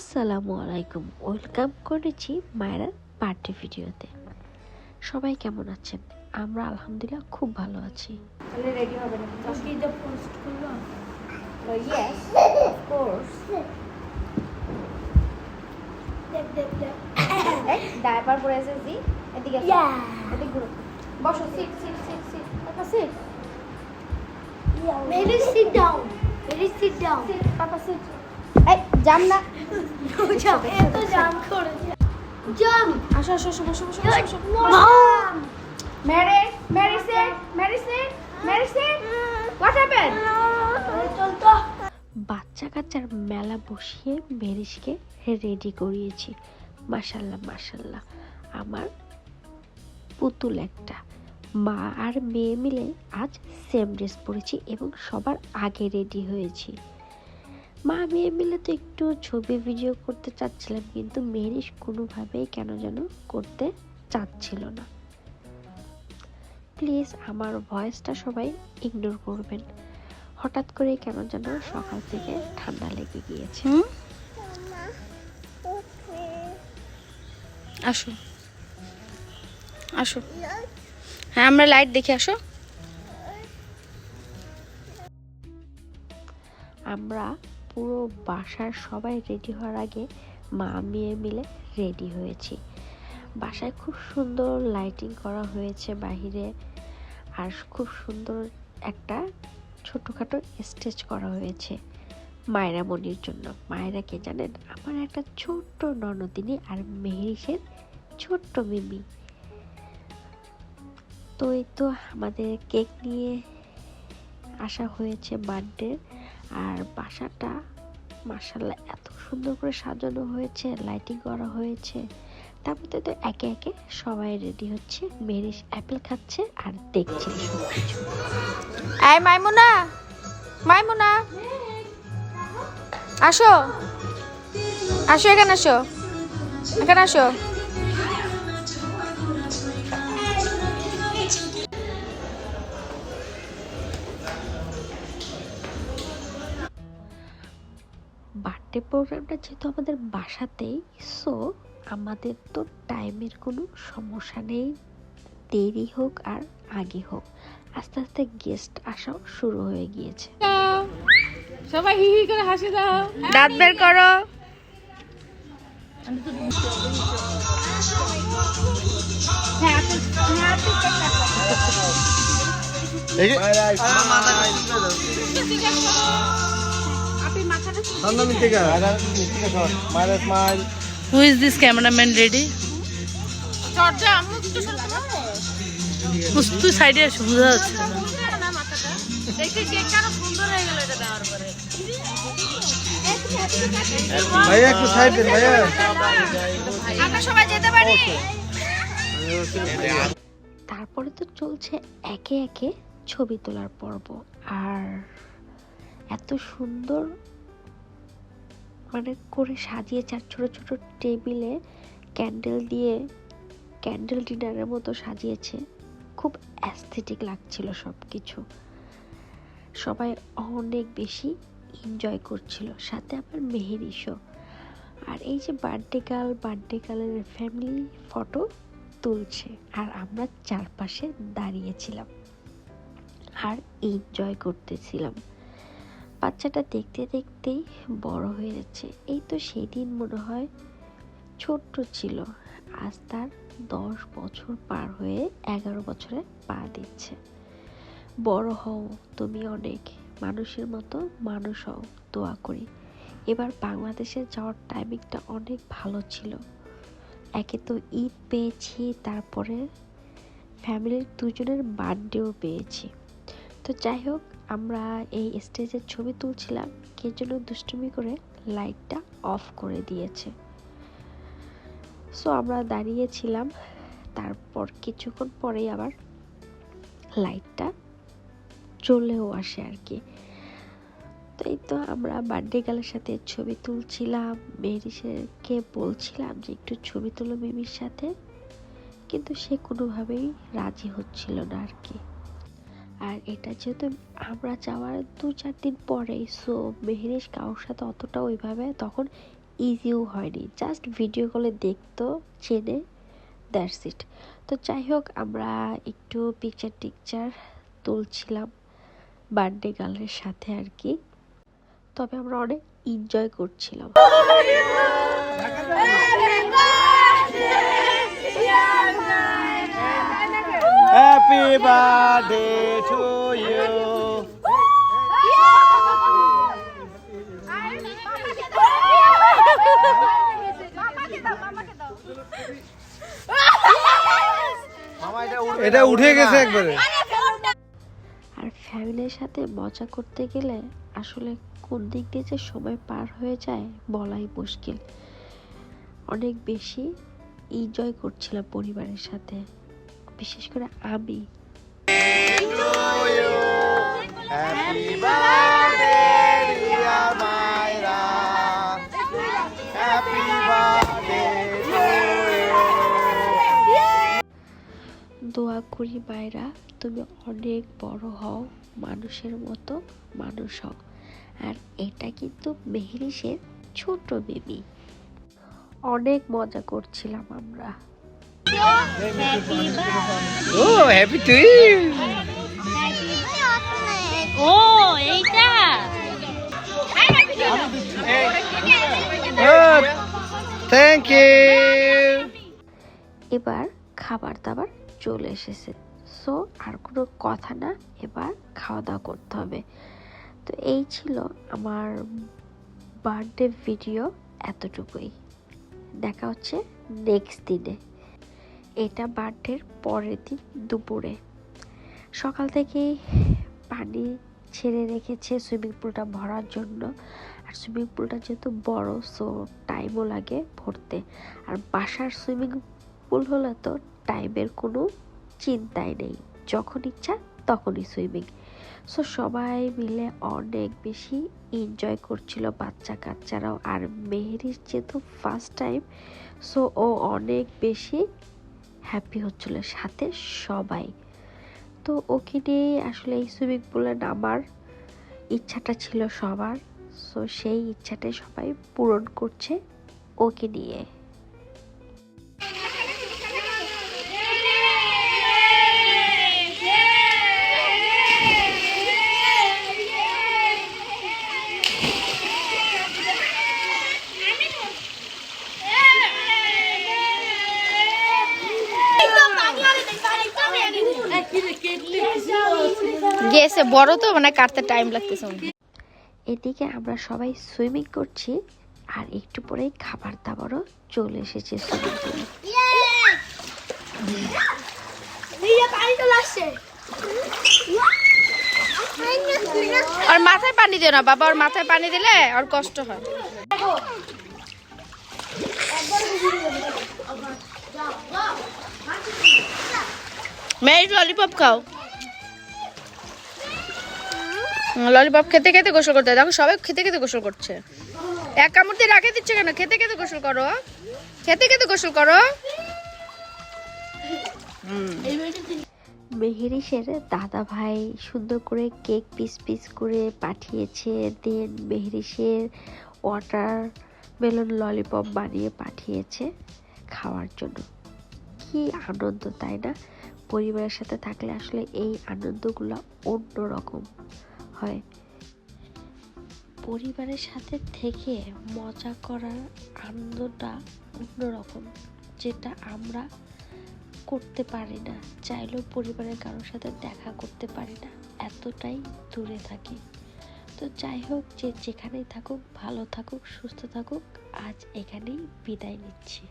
আসসালামু আলাইকুম, ওয়েলকাম করেছি মায়েরার বার্থডে ভিডিওতে। সবাই কেমন আছেন? আমরা আলহামদুলিল্লাহ খুব ভালো আছি। তাহলে রেডি হবে না আজকে এটা পোস্ট করব। Yes of course. ডায়াপার পরে এসেছি। এদিকে এদিকে ঘুরো। বসো, sit sit sit sit papa sit. Maybe sit down. Maybe sit down. Sit papa sit. এই জাম না। Jump. এত jump করেছে। Jump. আসো আসো আসো বসো বসো বসো। Mom. Mary sit. Mary sit. Mary sit. What happened? চল তো। বাচ্চা কাচ্চার মেলা বসিয়ে মেরিশকে রেডি করিয়েছি। মাশাল্লাহ মাশাল্লাহ, আমার পুতুল একটা। মা আর মেয়ে মিলে আজ সেম ড্রেস পরেছি এবং সবার আগে রেডি হয়েছি। মা মেয়ে মিলে তো একটু ছবি ভিডিও করতে চাচ্ছিলাম, কিন্তু মেরিশ কোনোভাবেই কেন যেন করতে চাচ্ছিল না। প্লিজ আমার ভয়েসটা সবাই ইগনোর করবেন। হঠাৎ করে কেন যেন সকাল থেকে ঠান্ডা লেগে গিয়েছে। আসো আসো, হ্যাঁ আমরা লাইট দেখে আসো। আমরা পুরো বাসার সবাই রেডি হওয়ার আগে মা মেয়ে মিলে রেডি হয়েছি। বাসায় খুব সুন্দর লাইটিং করা হয়েছে বাহিরে, আর খুব সুন্দর একটা ছোটোখাটো স্টেজ করা হয়েছে মায়েরা মনির জন্য। মায়েরা কে জানেন? আমার একটা ছোট্ট ননদিনী আর মেহেরিসের ছোট্ট মিমি। তো এই তো আমাদের কেক নিয়ে আসা হয়েছে বার্থডে, আর বাসাটা মাশাআল্লাহ এত সুন্দর করে সাজানো হয়েছে, লাইটিং করা হয়েছে। তারপরে তো একে একে সবাই রেডি হচ্ছে। মেরিস অ্যাপেল খাচ্ছে আর দেখছে সবকিছু। এই মাইমুনা, মাইমুনা আসো আসো, এখানে আসো, এখানে আসো। বার্থডে প্রোগ্রামটা যেহেতু আমাদের বাসাতেই, সো আমাদের তো টাইমের কোনো সমস্যা নেই। দেরি হোক আর আগে হোক, আস্তে আস্তে গেস্ট আসাও শুরু হয়ে গিয়েছে। সবাই হি হি করে হাসি দাও, দাঁত বের করো। Who is this cameraman ready? তুই সাইডে আসো, বোঝা যাচ্ছে না। ভাইয়া একটু সাইড দেন ভাইয়া। তারপরে তো চলছে একে একে ছবি তোলার পর্ব। আর এত সুন্দর মানে করে সাজিয়েছে, আর ছোট ছোট টেবিলে ক্যান্ডেল দিয়ে ক্যান্ডেল ডিনারের মতো সাজিয়েছে। খুব অ্যাস্থেটিক লাগছিল সব কিছু। সবাই অনেক বেশি এনজয় করছিল, সাথে আমার মেহেরিশও। আর এই যে বার্থডে গার্লের ফ্যামিলি ফটো তুলছে, আর আমরা চারপাশে দাঁড়িয়েছিলাম আর এনজয় করতেছিলাম। বাচ্চাটা দেখতে দেখতেই বড় হয়ে যাচ্ছে। এই তো সেদিন মনে হয় ছোট্ট ছিল, আজ তার 10 বছর পার হয়ে 11 বছরে পা দিচ্ছে। বড় হও তুমি, অনেক মানুষের মতো মানুষ হও, দোয়া করি। এবার বাংলাদেশে যাওয়ার টাইমিংটা অনেক ভালো ছিল। একে তো ঈদ পেয়েছি, তারপরে ফ্যামিলির দুজনের বার্থডেও পেয়েছি। তো যাই হোক, আমরা এই স্টেজের ছবি তুলছিলাম, কে যেন দুষ্টুমি করে লাইটটা অফ করে দিয়েছে। সো আমরা দাঁড়িয়েছিলাম, তারপর কিছুক্ষণ পরেই আবার লাইটটা চলেও আসে আর কি। তো এই তো আমরা বার্থডে গার্লের সাথে ছবি তুলছিলাম। মেরিসকে বলছিলাম যে একটু ছবি তুলো মিমির সাথে, কিন্তু সে কোনোভাবেই রাজি হচ্ছিল না আর কি। আর এটা যেহেতু আমরা যাওয়ার 2-4 দিন পরেই, সো মেহেরিস কারোর সাথে অতটা ওইভাবে তখন ইজিও হয়নি, জাস্ট ভিডিও কলে দেখতো, চেনে, দ্যাটস ইট। তো যাই হোক, আমরা একটু পিকচার তুলছিলাম বার্থডে গার্লের সাথে আর কি। তবে আমরা অনেক এনজয় করছিলাম। Happy birthday to you. এটা উঠে গেছে একবারে। আর ফ্যামিলির সাথে মজা করতে গেলে আসলে কোন দিক দিয়ে যে সময় পার হয়ে যায় বলাই মুশকিল। অনেক বেশি এনজয় করছিলাম পরিবারের সাথে, বিশেষ করে আমি। Happy birthday dear Myra. Happy birthday to you. দোয়া করি মায়েরা, তুমি অনেক বড় হও, মানুষের মতো মানুষ হও। আর এটা কিন্তু মেহরিশের ছোট বেবি। অনেক মজা করছিলাম আমরা। Oh, happy to you. ও এইটা Oh, thank you. এবার খাবার দাবার চলে এসেছে, সো আর কোনো কথা না, এবার খাওয়া দাওয়া করতে হবে। তো এই ছিল আমার বার্থডে ভিডিও, এতটুকুই। দেখা হচ্ছে নেক্সট দিনে। এটা বার্থডের পরের দিন দুপুরে। সকাল থেকেই পানি ছেড়ে রেখেছে সুইমিং পুলটা ভরার জন্য। আর সুইমিং পুলটা যেহেতু বড়, সো টাইমও লাগে ভরতে। আর বাসার সুইমিং পুল হলে তো টাইমের কোনো চিন্তাই নেই, যখন ইচ্ছা তখনই সুইমিং। সো সবাই মিলে অনেক বেশি এনজয় করছিল, বাচ্চা কাচ্চারাও। আর মেহেরির যেহেতু ফার্স্ট টাইম, সো ও অনেক বেশি হ্যাপি হচ্ছিল, সাথে সবাই। তো ওকে নিয়ে আসলে এই সুইমিং পুলে নামার ইচ্ছাটা ছিল সবার, সো সেই ইচ্ছাটাই সবাই পূরণ করছে ওকে নিয়ে। গেছে বড় তো, মানে কাটতে টাইম লাগতেছে। এদিকে আমরা সবাই সুইমিং করছি, আর একটু পরেই খাবার দাবারও চলে এসেছে সুইমিং পুলে। আর মাথায় পানি দিও না বাবা, ওর মাথায় পানি দিলে আর কষ্ট হয়। মেয়ে ললিপপ খাও। ললিপপ খেতে খেতে গোসল করতে হয়। দেখো সবাই খেতে খেতে গোসল করছে। এক কামড় দিয়ে রাখে দিচ্ছে কেন? খেতে খেতে গোসল করো, খেতে খেতে গোসল করো। মেহেরিশের দাদা ভাই সুন্দর করে কেক পিস পিস করে পাঠিয়েছে, দেন মেহেরিশের ওয়াটার মেলন ললিপপ বানিয়ে পাঠিয়েছে খাওয়ার জন্য। কি আনন্দ, তাই না? পরিবারের সাথে থাকলে আসলে এই আনন্দগুলো অন্যরকম হয়। পরিবারের সাথে থেকে মজা করার আনন্দটা অন্যরকম, যেটা আমরা করতে পারি না, চাইলেও পরিবারের কারোর সাথে দেখা করতে পারি না, এতটাই দূরে থাকি। তো যাই হোক, যে যেখানেই থাকুক, ভালো থাকুক, সুস্থ থাকুক। আজ এখানেই বিদায় নিচ্ছি।